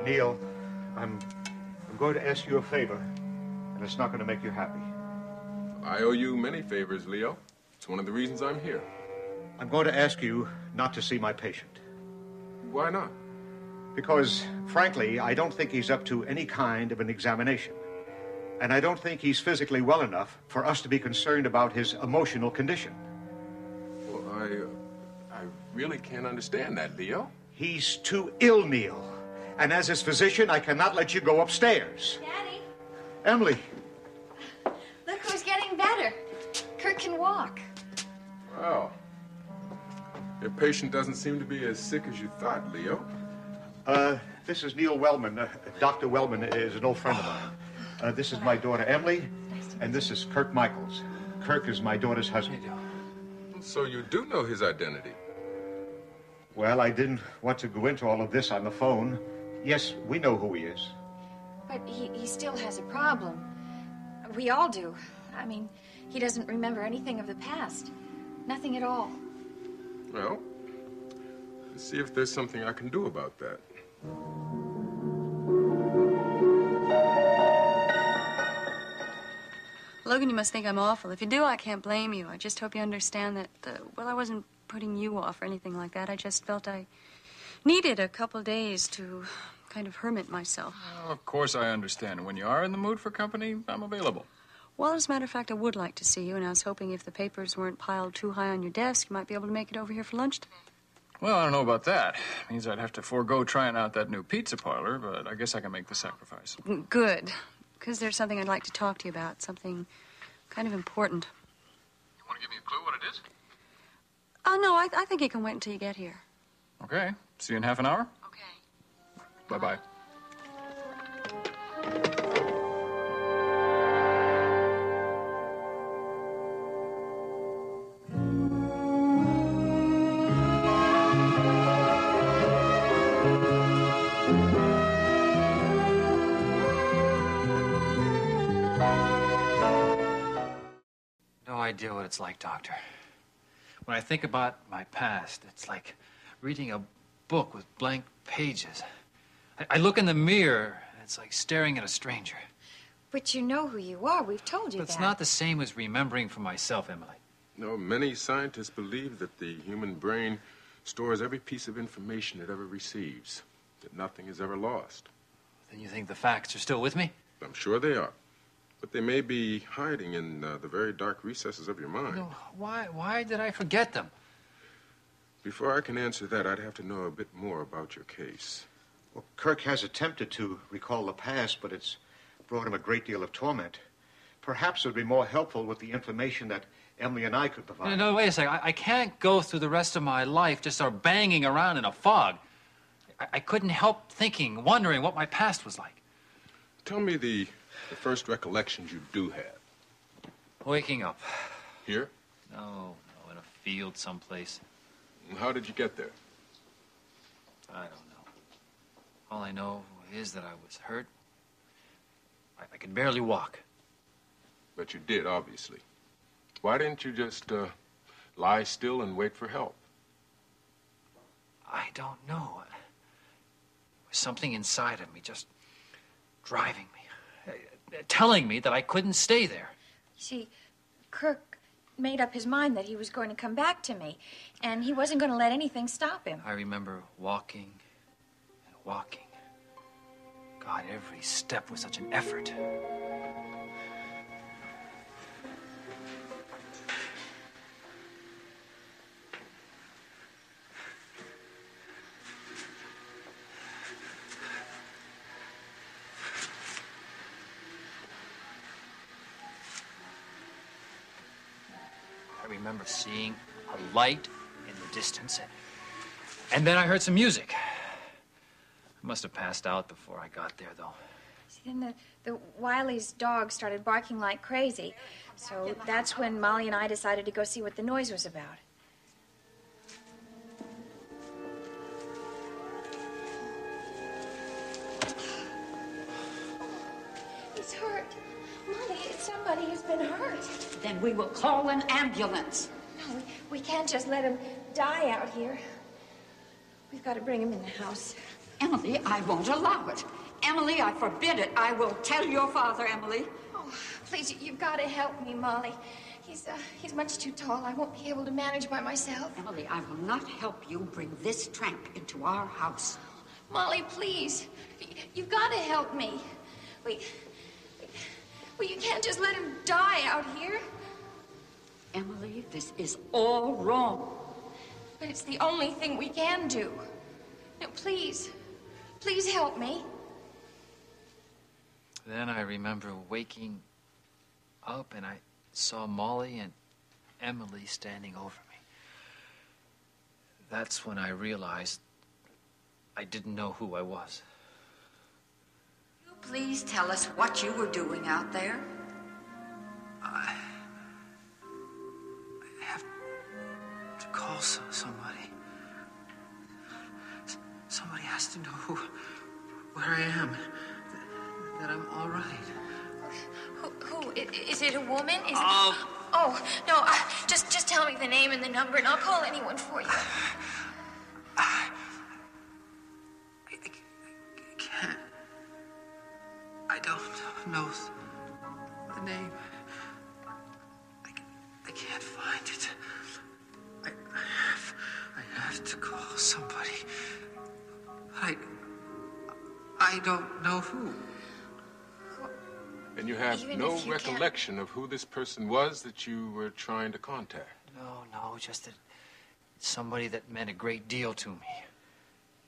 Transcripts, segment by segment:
Neil, I'm going to ask you a favor, and it's not going to make you happy. I owe you many favors, Leo. It's one of the reasons I'm here. I'm going to ask you not to see my patient. Why not? Because, frankly, I don't think he's up to any kind of an examination. And I don't think he's physically well enough for us to be concerned about his emotional condition. Well, I really can't understand that, Leo. He's too ill, Neil. And as his physician, I cannot let you go upstairs. Daddy. Emily. Look who's getting better. Kirk can walk. Wow. Your patient doesn't seem to be as sick as you thought, Leo. This is Neil Wellman. Dr. Wellman is an old friend of mine. This is my daughter, Emily, and this is Kirk Michaels. Kirk is my daughter's husband. So you do know his identity? Well, I didn't want to go into all of this on the phone. Yes, we know who he is. But he still has a problem. We all do. I mean, he doesn't remember anything of the past. Nothing at all. Well, let's see if there's something I can do about that. Logan, you must think I'm awful. If you do, I can't blame you. I just hope you understand that, well, I wasn't putting you off or anything like that. I just felt I needed a couple days to kind of hermit myself. Well, of course I understand. When you are in the mood for company, I'm available. Well, as a matter of fact, I would like to see you, and I was hoping if the papers weren't piled too high on your desk, you might be able to make it over here for lunch today. Well, I don't know about that. It means I'd have to forego trying out that new pizza parlor, but I guess I can make the sacrifice. Good. Because there's something I'd like to talk to you about, something kind of important. You want to give me a clue what it is? Oh, no, I think you can wait until you get here. Okay. See you in half an hour? Okay. Bye-bye. No idea what it's like, Doctor. When I think about my past, it's like reading a book with blank pages. I look in the mirror, and it's like staring at a stranger. But you know who you are. We've told you But that. it's not the same as remembering for myself, Emily. No, many scientists believe that the human brain stores every piece of information it ever receives, that nothing is ever lost. Then you think the facts are still with me? I'm sure they are. But they may be hiding in the very dark recesses of your mind. No, why did I forget them? Before I can answer that, I'd have to know a bit more about your case. Well, Kirk has attempted to recall the past, but it's brought him a great deal of torment. Perhaps it would be more helpful with the information that Emily and I could provide. No, wait a second. I can't go through the rest of my life just sort of banging around in a fog. I couldn't help thinking, wondering what my past was like. Tell me the first recollections you do have. Waking up. Here? No, in a field someplace. And how did you get there? I don't know. All I know is that I was hurt. I could barely walk. But you did, obviously. Why didn't you just lie still and wait for help? I don't know. There was something inside of me just driving me, telling me that I couldn't stay there. See, Kirk made up his mind that he was going to come back to me, and he wasn't going to let anything stop him. I remember walking and walking. God, every step was such an effort. I remember seeing a light in the distance, and then I heard some music. I must have passed out before I got there, though. See, then the Wiley's dog started barking like crazy, so that's when Molly and I decided to go see what the noise was about. He's hurt. Molly, somebody has been hurt. Then we will call an ambulance. No, we can't just let him die out here. We've got to bring him in the house. Emily, I won't allow it. Emily, I forbid it. I will tell your father, Emily. Oh, please, you've got to help me, Molly. He's much too tall. I won't be able to manage by myself. Emily, I will not help you bring this tramp into our house. Molly, please. You've got to help me. Well, you can't just let him die out here. Emily, this is all wrong. But it's the only thing we can do. No, please. Please help me. Then I remember waking up and I saw Molly and Emily standing over me. That's when I realized I didn't know who I was. Will you please tell us what you were doing out there? I have to call somebody. Somebody has to know where I am, that I'm all right. Who? Is it a woman? Oh, no, just tell me the name and the number and I'll call anyone for you. I can't. I don't know the name. I can't find it. I have to call somebody. I don't know who. And you have no recollection of who this person was that you were trying to contact? No, just that it's somebody that meant a great deal to me.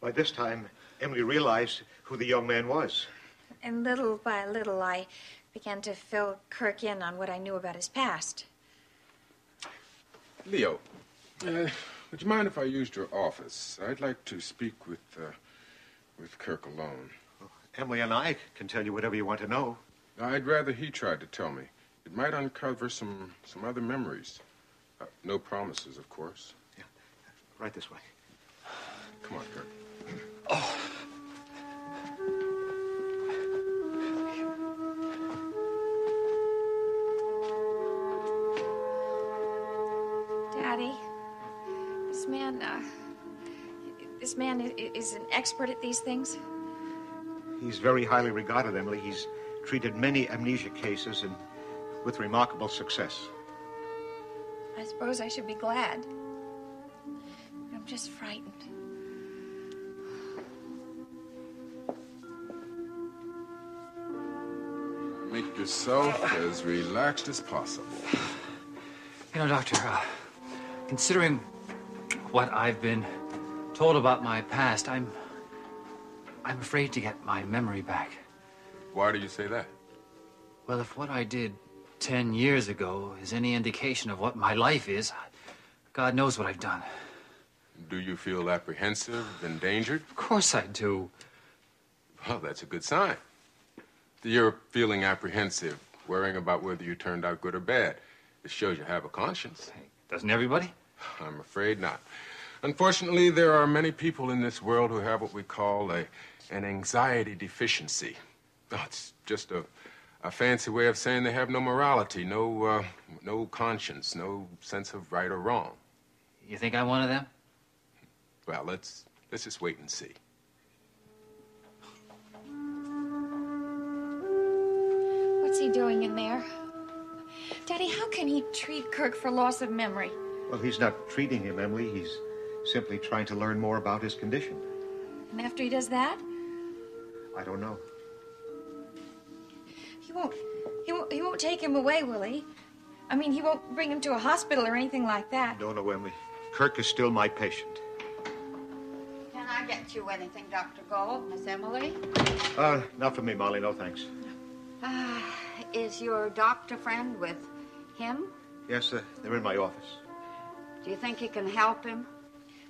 By this time, Emily realized who the young man was. And little by little, I began to fill Kirk in on what I knew about his past. Leo, would you mind if I used your office? I'd like to speak with Kirk alone. Well, Emily and I can tell you whatever you want to know. I'd rather he tried to tell me. It might uncover some other memories. No promises, of course. Yeah, right this way. Come on, Kirk. Oh. Daddy, this man is an expert at these things? He's very highly regarded, Emily. He's treated many amnesia cases and with remarkable success. I suppose I should be glad. I'm just frightened. Make yourself as relaxed as possible. You know, Doctor, considering what I've been told about my past, I'm afraid to get my memory back. Why do you say that? Well, if what I did 10 years ago is any indication of what my life is, God knows what I've done. Do you feel apprehensive, endangered? Of course I do. Well, that's a good sign. You're feeling apprehensive, worrying about whether you turned out good or bad. It shows you have a conscience. Hey, doesn't everybody? I'm afraid not. Unfortunately, there are many people in this world who have what we call an anxiety deficiency. Oh, it's just a fancy way of saying they have no morality, no conscience, no sense of right or wrong. You think I'm one of them? Well, let's just wait and see. What's he doing in there? Daddy, how can he treat Kirk for loss of memory? Well, he's not treating him, Emily. He's simply trying to learn more about his condition. And after he does that? I don't know. He won't take him away, will he? I mean, he won't bring him to a hospital or anything like that. No, Emily. Kirk is still my patient. Can I get you anything, Dr. Gold, Miss Emily? Not for me, Molly. No, thanks. Is your doctor friend with him? Yes, they're in my office. Do you think he can help him?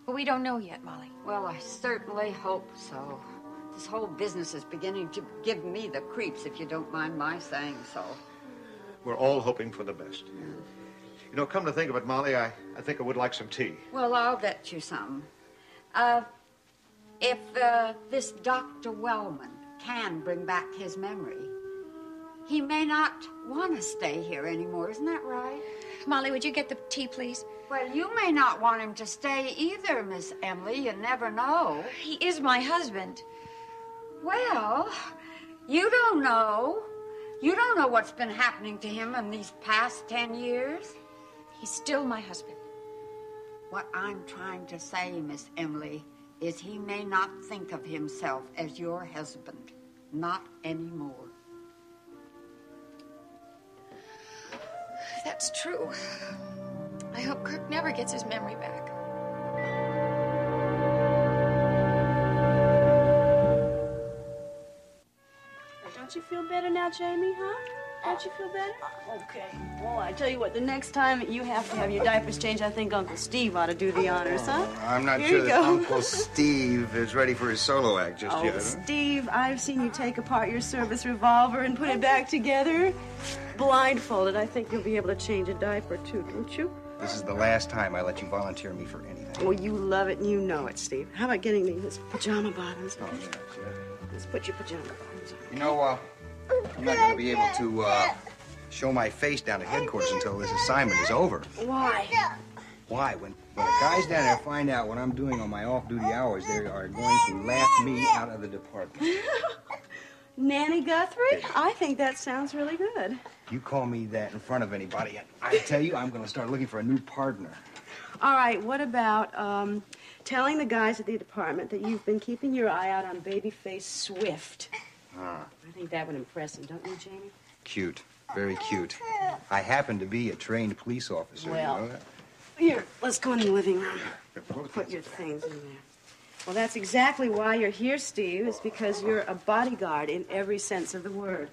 But we don't know yet, Molly. Well, I certainly hope so. This whole business is beginning to give me the creeps, if you don't mind my saying so. We're all hoping for the best. You know, come to think of it, Molly, I think I would like some tea. Well, I'll get you some. If this Dr. Wellman can bring back his memory, he may not want to stay here anymore. Isn't that right? Molly, would you get the tea, please? Well, you may not want him to stay either, Miss Emily. You never know. He is my husband. Well, you don't know. You don't know what's been happening to him in these past 10 years. He's still my husband. What I'm trying to say, Miss Emily, is he may not think of himself as your husband. Not anymore. That's true. I hope Kirk never gets his memory back. Don't you feel better now, Jamie, huh? Don't you feel better? Okay. Well, I tell you what, the next time you have to have your diapers changed, I think Uncle Steve ought to do the honors, huh? I'm not Here sure you that go. Uncle Steve is ready for his solo act just yet. Oh, Steve, I've seen you take apart your service revolver and put it back together. Blindfolded, I think you'll be able to change a diaper, too, don't you? This is the last time I let you volunteer me for anything. Well, you love it and you know it, Steve. How about getting me his pajama bottoms? Oh, yeah. Let's put your pajama bottoms on. You know, I'm not going to be able to show my face down at headquarters until this assignment is over. Why? Why? When the guys down there find out what I'm doing on my off-duty hours, they are going to laugh me out of the department. Nanny Guthrie? I think that sounds really good. You call me that in front of anybody, and I tell you, I'm going to start looking for a new partner. All right, what about telling the guys at the department that you've been keeping your eye out on babyface Swift? Ah. I think that would impress him, don't you, Jamie? Cute. Very cute. I happen to be a trained police officer, Well, you know that? Here, let's go in the living room. Put your things in there. Well, that's exactly why you're here, Steve. It's because you're a bodyguard in every sense of the word.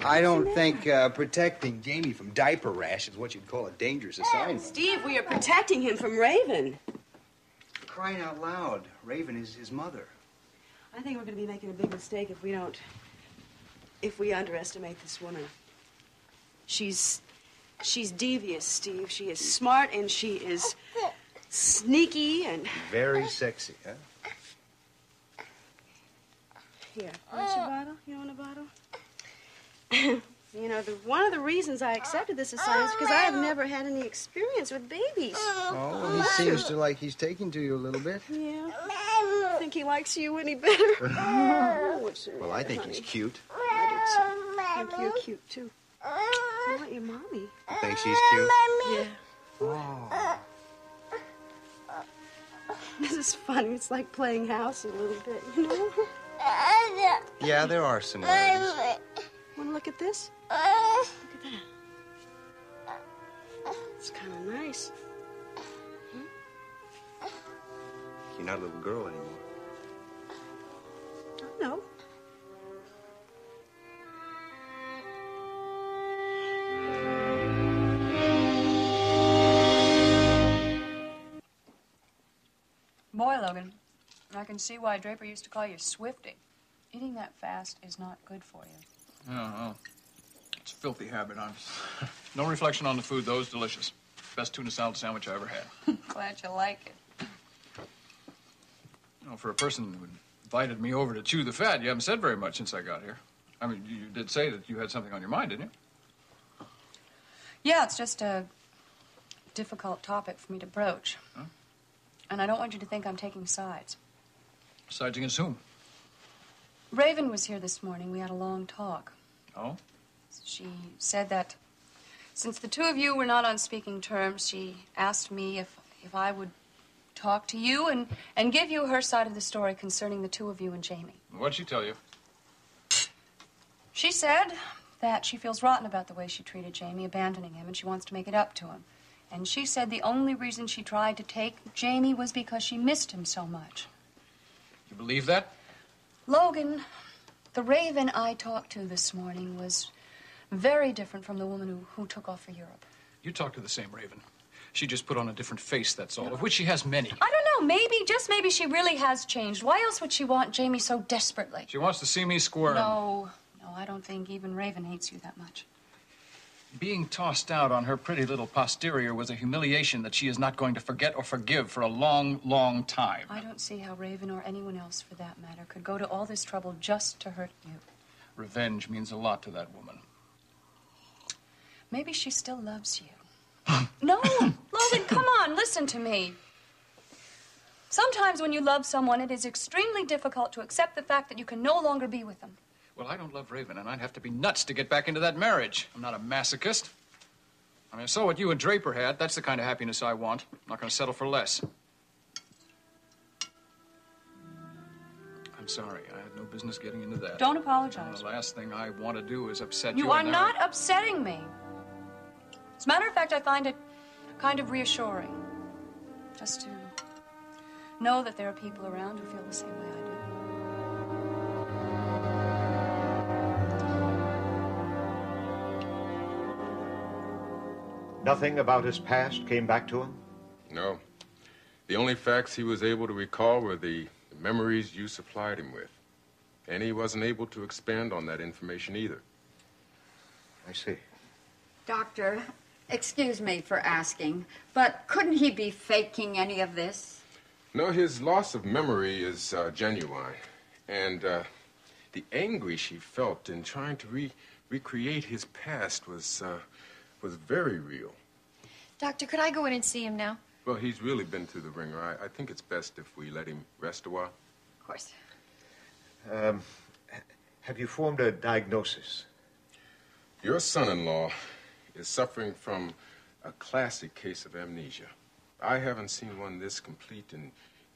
I don't think protecting Jamie from diaper rash is what you'd call a dangerous assignment. Steve, we are protecting him from Raven. Crying out loud, Raven is his mother. I think we're going to be making a big mistake if we underestimate this woman. She's devious, Steve. She is smart and she is sneaky and... Very sexy, huh? Here, want your bottle? You want a bottle? You know, one of the reasons I accepted this assignment is because I have never had any experience with babies. Oh, well, he seems to like he's taking to you a little bit. Yeah. I think he likes you any better. Well, I think he's cute. I do, too. I think you're cute, too. I want your mommy. You think she's cute? Yeah. Oh. This is funny. It's like playing house a little bit, you know? Yeah, there are similarities. Want to look at this? Look at that. It's kind of nice. You're not a little girl anymore. No. Boy, Logan, I can see why Draper used to call you Swifty. Eating that fast is not good for you. Yeah, well, it's a filthy habit. No reflection on the food, though. It's delicious. Best tuna salad sandwich I ever had. Glad you like it. You know, for a person who invited me over to chew the fat, you haven't said very much since I got here. I mean, you did say that you had something on your mind, didn't you? Yeah, it's just a difficult topic for me to broach. Huh? And I don't want you to think I'm taking sides. Sides against whom? Raven was here this morning. We had a long talk. Oh? She said that since the two of you were not on speaking terms, she asked me if I would talk to you and give you her side of the story concerning the two of you and Jamie. What'd she tell you? She said that she feels rotten about the way she treated Jamie, abandoning him, and she wants to make it up to him. And she said the only reason she tried to take Jamie was because she missed him so much. You believe that? Logan, the Raven I talked to this morning was very different from the woman who took off for Europe. You talked to the same Raven. She just put on a different face, that's all, of which she has many. I don't know, maybe, just maybe she really has changed. Why else would she want Jamie so desperately? She wants to see me squirm. No, I don't think even Raven hates you that much. Being tossed out on her pretty little posterior was a humiliation that she is not going to forget or forgive for a long, long time. I don't see how Raven or anyone else, for that matter, could go to all this trouble just to hurt you. Revenge means a lot to that woman. Maybe she still loves you. No, Logan, on, listen to me. Sometimes when you love someone, it is extremely difficult to accept the fact that you can no longer be with them. Well, I don't love Raven, and I'd have to be nuts to get back into that marriage. I'm not a masochist. I mean, I saw what you and Draper had. That's the kind of happiness I want. I'm not going to settle for less. I'm sorry. I had no business getting into that. Don't apologize. The last thing I want to do is upset you. You are not upsetting me. As a matter of fact, I find it kind of reassuring just to know that there are people around who feel the same way I do. Nothing about his past came back to him? No. The only facts he was able to recall were the memories you supplied him with. And he wasn't able to expand on that information either. I see. Doctor, excuse me for asking, but couldn't he be faking any of this? No, his loss of memory is genuine. And the anguish he felt in trying to recreate his past was very real. Doctor, could I go in and see him now? Well, he's really been through the ringer. I think it's best if we let him rest a while. Of course. Have you formed a diagnosis? Your son-in-law is suffering from a classic case of amnesia. I haven't seen one this complete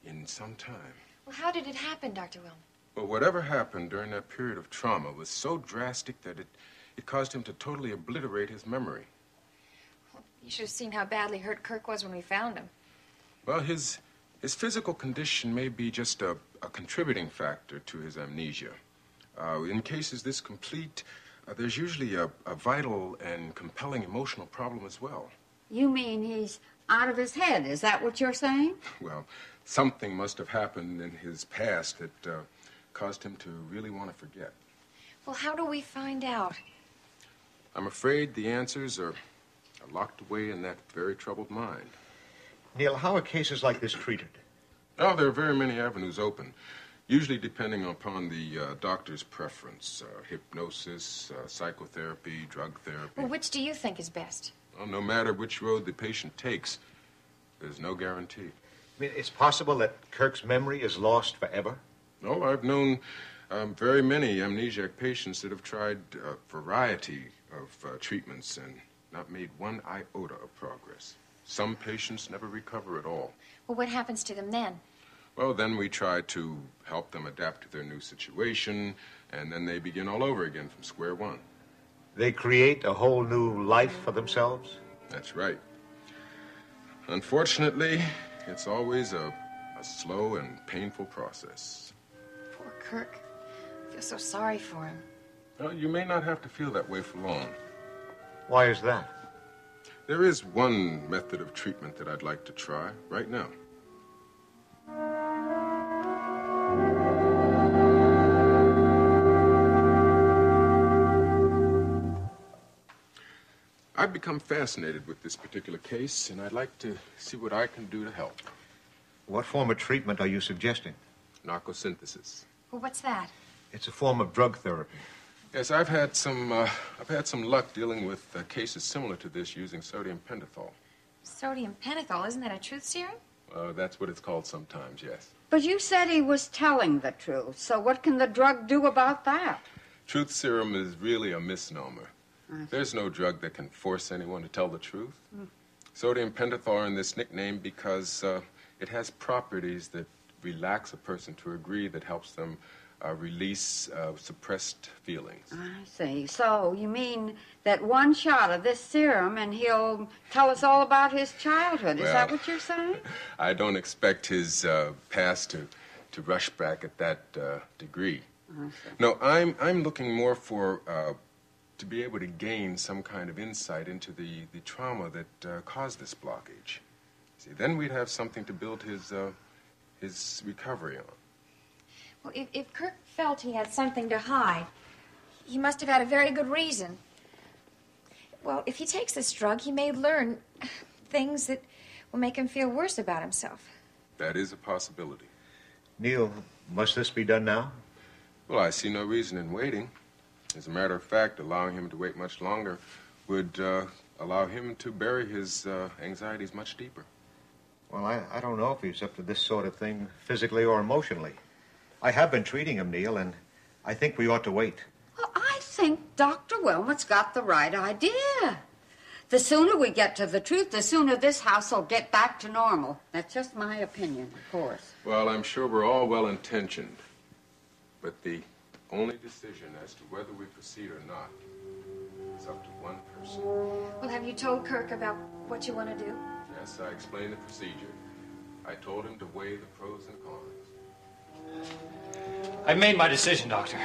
in some time. Well, how did it happen, Dr. Wellman? Well, whatever happened during that period of trauma was so drastic that it caused him to totally obliterate his memory. You should have seen how badly hurt Kirk was when we found him. Well, his physical condition may be just a contributing factor to his amnesia. In cases this complete, there's usually a vital and compelling emotional problem as well. You mean he's out of his head? Is that what you're saying? Well, something must have happened in his past that caused him to really want to forget. Well, how do we find out? I'm afraid the answers are locked away in that very troubled mind. Neil, how are cases like this treated? Oh, there are very many avenues open, usually depending upon the doctor's preference. Hypnosis, psychotherapy, drug therapy. Well, which do you think is best? Well, no matter which road the patient takes, there's no guarantee. I mean, it's possible that Kirk's memory is lost forever? No, I've known very many amnesiac patients that have tried a variety of treatments and not made one iota of progress. Some patients never recover at all. Well, what happens to them then? Well, then we try to help them adapt to their new situation, and then they begin all over again from square one. They create a whole new life for themselves? That's right. Unfortunately, it's always a slow and painful process. Poor Kirk. I feel so sorry for him. Well, you may not have to feel that way for long. Why is that? There is one method of treatment that I'd like to try right now. I've become fascinated with this particular case, and I'd like to see what I can do to help. What form of treatment are you suggesting? Narcosynthesis. Well, what's that? It's a form of drug therapy. Yes, I've had some luck dealing with cases similar to this using sodium pentothal. Sodium pentothal, isn't that a truth serum? That's what it's called sometimes, yes. But you said he was telling the truth, so what can the drug do about that? Truth serum is really a misnomer. There's no drug that can force anyone to tell the truth. Sodium pentothal earned this nickname because it has properties that relax a person to a degree that helps them release suppressed feelings. I see. So you mean that one shot of this serum and he'll tell us all about his childhood. Is that what you're saying? I don't expect his past to rush back at that degree. I see. No, I'm looking more for to be able to gain some kind of insight into the trauma that caused this blockage. See, then we'd have something to build his recovery on. Well, if Kirk felt he had something to hide, he must have had a very good reason. Well, if he takes this drug, he may learn things that will make him feel worse about himself. That is a possibility. Neil, must this be done now? Well, I see no reason in waiting. As a matter of fact, allowing him to wait much longer would allow him to bury his anxieties much deeper. Well, I don't know if he's up to this sort of thing physically or emotionally. I have been treating him, Neil, and I think we ought to wait. Well, I think Dr. Wellman's got the right idea. The sooner we get to the truth, the sooner this house will get back to normal. That's just my opinion, of course. Well, I'm sure we're all well-intentioned. But the only decision as to whether we proceed or not is up to one person. Well, have you told Kirk about what you want to do? Yes, I explained the procedure. I told him to weigh the pros and cons. I've made my decision, Doctor.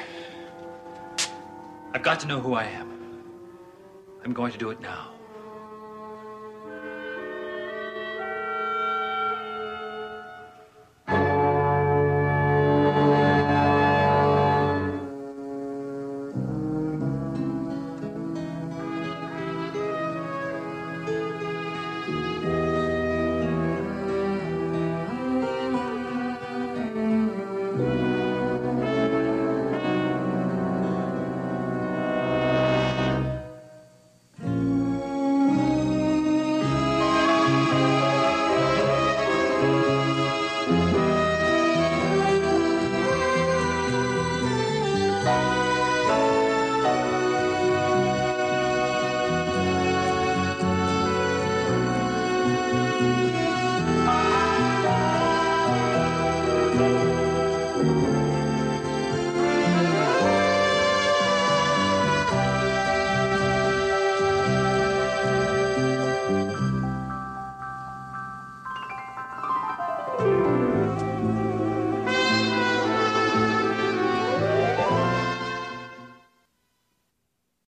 I've got to know who I am. I'm going to do it now.